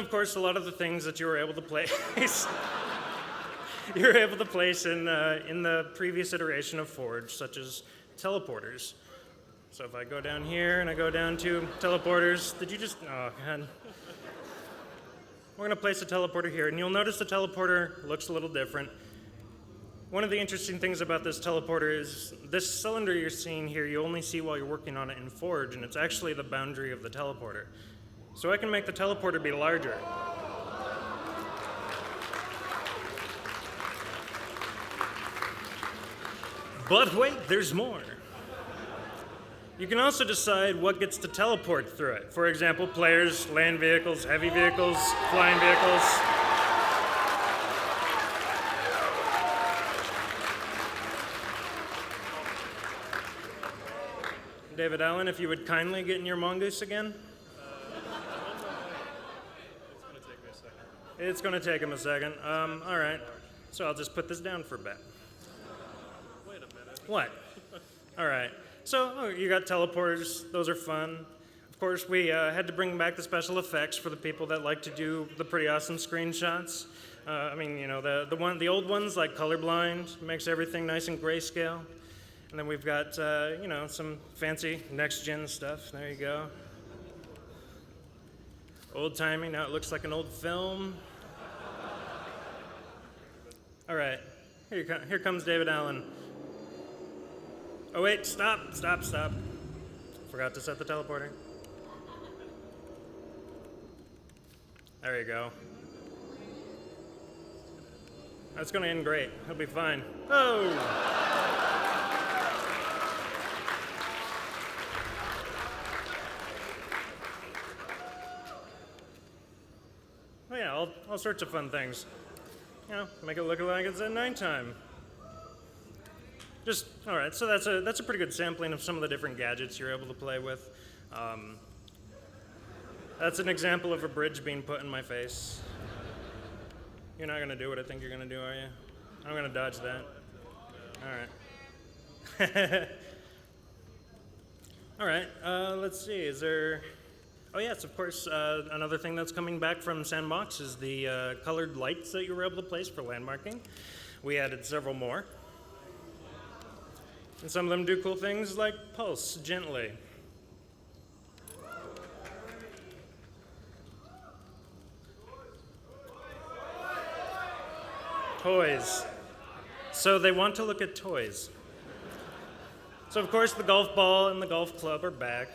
of course, a lot of the things that you were able to place, you were able to place in the previous iteration of Forge, such as teleporters. So if I go down here and I go down to teleporters, did you just, oh God. We're gonna place a teleporter here, and you'll notice the teleporter looks a little different. One of the interesting things about this teleporter is this cylinder you're seeing here, you only see while you're working on it in Forge, and it's actually the boundary of the teleporter. So I can make the teleporter be larger. But wait, there's more. You can also decide what gets to teleport through it. For example, players, land vehicles, heavy vehicles, flying vehicles. David Allen, if you would kindly get in your mongoose again. It's going to take him a second. All right. So I'll just put this down for a bit. Wait a minute. What? All right. So you got teleporters. Those are fun. Of course, we had to bring back the special effects for the people that like to do the pretty awesome screenshots. I mean, you know, the old ones like colorblind makes everything nice and grayscale. And then we've got, you know, some fancy next-gen stuff. There you go. Old-timey, now it looks like an old film. All right, here comes David Allen. Oh wait, stop. Forgot to set the teleporter. There you go. That's gonna end great, he'll be fine. Oh! Oh yeah, all sorts of fun things. You know, make it look like it's at nighttime. Just, all right, so that's a pretty good sampling of some of the different gadgets you're able to play with. That's an example of a bridge being put in my face. You're not gonna do what I think you're gonna do, are you? I'm gonna dodge that. All right. All right, let's see, is there... Oh yes, of course, another thing that's coming back from Sandbox is the colored lights that you were able to place for landmarking. We added several more. And some of them do cool things like pulse gently. Toys. So they want to look at toys. So of course the golf ball and the golf club are back.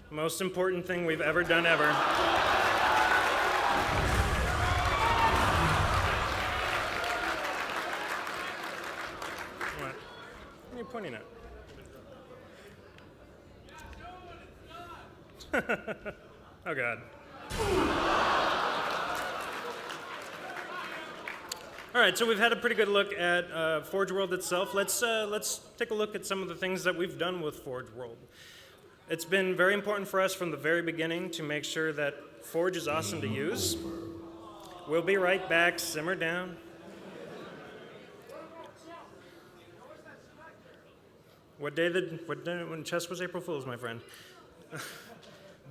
Most important thing we've ever done ever. What? What are you pointing at? Oh God. All right, so we've had a pretty good look at Forge World itself. Let's take a look at some of the things that we've done with Forge World. It's been very important for us from the very beginning to make sure that Forge is awesome to use. We'll be right back. Simmer down. What day when chess was April Fool's, my friend?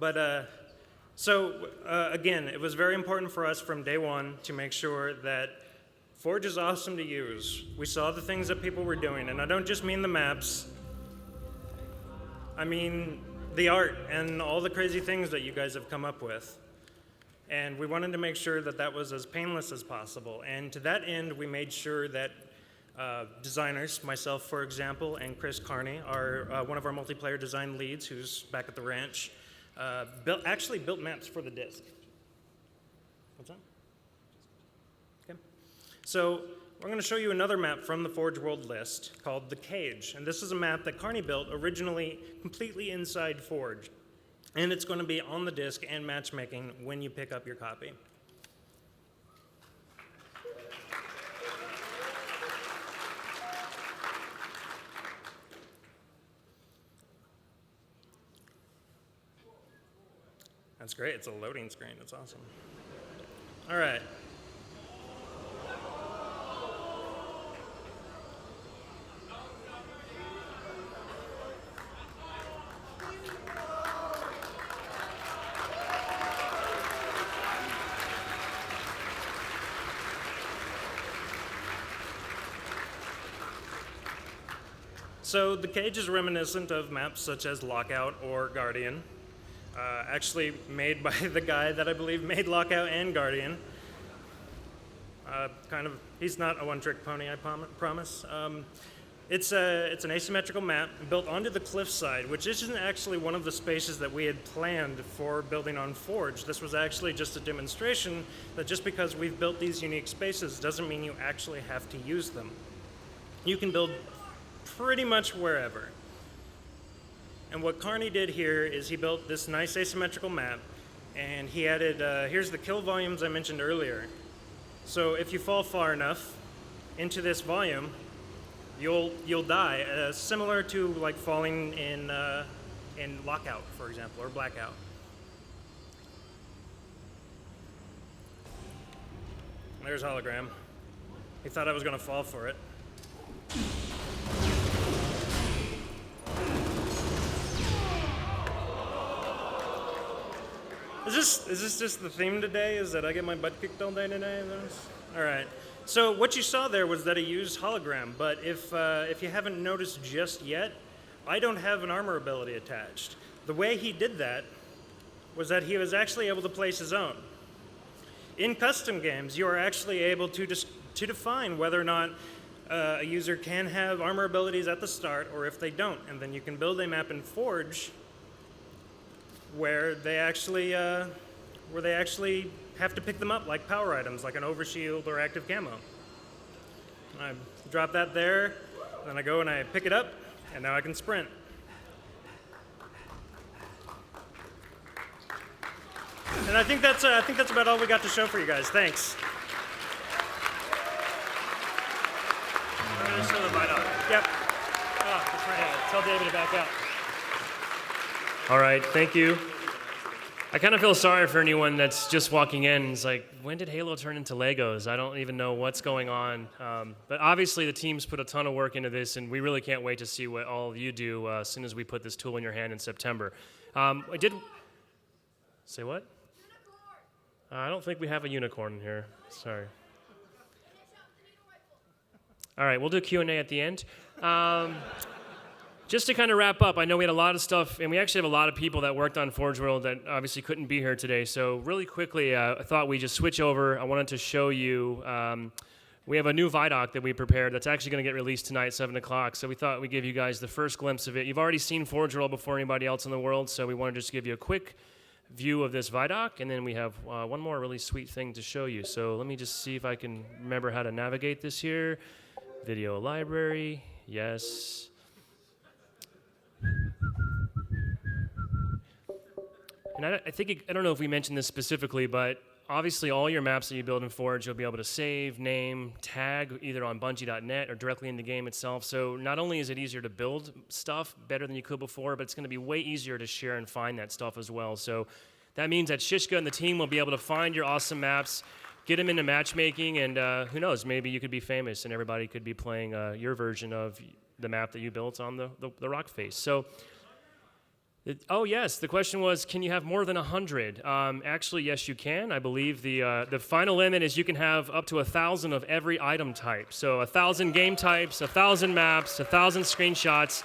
But again, it was very important for us from day one to make sure that Forge is awesome to use. We saw the things that people were doing, and I don't just mean the maps. I mean the art and all the crazy things that you guys have come up with. And we wanted to make sure that that was as painless as possible. And to that end, we made sure that designers, myself for example, and Chris Carney, one of our multiplayer design leads who's back at the ranch, actually built maps for the disc. What's that? Okay. So we're going to show you another map from the Forge World list called The Cage. And this is a map that Carney built originally completely inside Forge. And it's going to be on the disc and matchmaking when you pick up your copy. That's great. It's a loading screen. That's awesome. All right. So the cage is reminiscent of maps such as Lockout or Guardian, actually made by the guy that I believe made Lockout and Guardian. He's not a one-trick pony, I promise. It's an asymmetrical map built onto the cliffside, which isn't actually one of the spaces that we had planned for building on Forge. This was actually just a demonstration that just because we've built these unique spaces doesn't mean you actually have to use them. You can build pretty much wherever. And what Carney did here is he built this nice asymmetrical map, and he added, here's the kill volumes I mentioned earlier. So if you fall far enough into this volume, you'll die, similar to like falling in Lockout, for example, or Blackout. There's Hologram. He thought I was going to fall for it. Is this just the theme today? Is that I get my butt kicked all day today? All right. So what you saw there was that he used hologram, but if you haven't noticed just yet, I don't have an armor ability attached. The way he did that was that he was actually able to place his own. In custom games, you are actually able to define whether or not a user can have armor abilities at the start or if they don't, and then you can build a map in Forge where they actually have to pick them up like power items, like an overshield or active camo. I drop that there, then I go and I pick it up, and now I can sprint. And I think that's about all we got to show for you guys. Thanks. I'm going to show the viaduct. Yep. Oh, that's right. Tell David to back up. All right, thank you. I kind of feel sorry for anyone that's just walking in. It's like, when did Halo turn into Legos? I don't even know what's going on. But obviously, the team's put a ton of work into this, and we really can't wait to see what all of you do as soon as we put this tool in your hand in September. I did... Say what? I don't think we have a unicorn in here. Sorry. All right, we'll do Q&A at the end. Just to kind of wrap up, I know we had a lot of stuff, and we actually have a lot of people that worked on Forge World that obviously couldn't be here today. So really quickly, I thought we'd just switch over. I wanted to show you, we have a new Vidoc that we prepared that's actually going to get released tonight at 7 o'clock. So we thought we'd give you guys the first glimpse of it. You've already seen Forge World before anybody else in the world, so we wanted to just give you a quick view of this Vidoc, and then we have one more really sweet thing to show you. So let me just see if I can remember how to navigate this here. Video library, yes. And I don't know if we mentioned this specifically, but obviously all your maps that you build in Forge, you'll be able to save, name, tag either on Bungie.net or directly in the game itself. So not only is it easier to build stuff better than you could before, but it's going to be way easier to share and find that stuff as well. So that means that Shishka and the team will be able to find your awesome maps, get them into matchmaking, and who knows, maybe you could be famous and everybody could be playing your version of the map that you built on the rock face. So. Oh yes, the question was, can you have more than 100? Actually, yes, you can. I believe the final limit is you can have up to 1,000 of every item type. So 1,000 game types, 1,000 maps, 1,000 screenshots.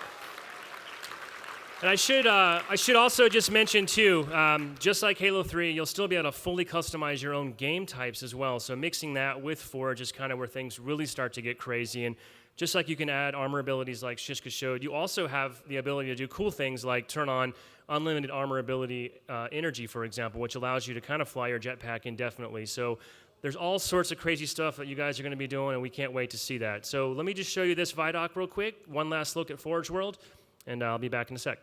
And I should also just mention too, just like Halo 3, you'll still be able to fully customize your own game types as well. So mixing that with Forge is kind of where things really start to get crazy. And just like you can add armor abilities like Shishka showed, you also have the ability to do cool things like turn on unlimited armor ability energy, for example, which allows you to kind of fly your jetpack indefinitely. So there's all sorts of crazy stuff that you guys are going to be doing, and we can't wait to see that. So let me just show you this Vidoc real quick. One last look at Forge World, and I'll be back in a sec.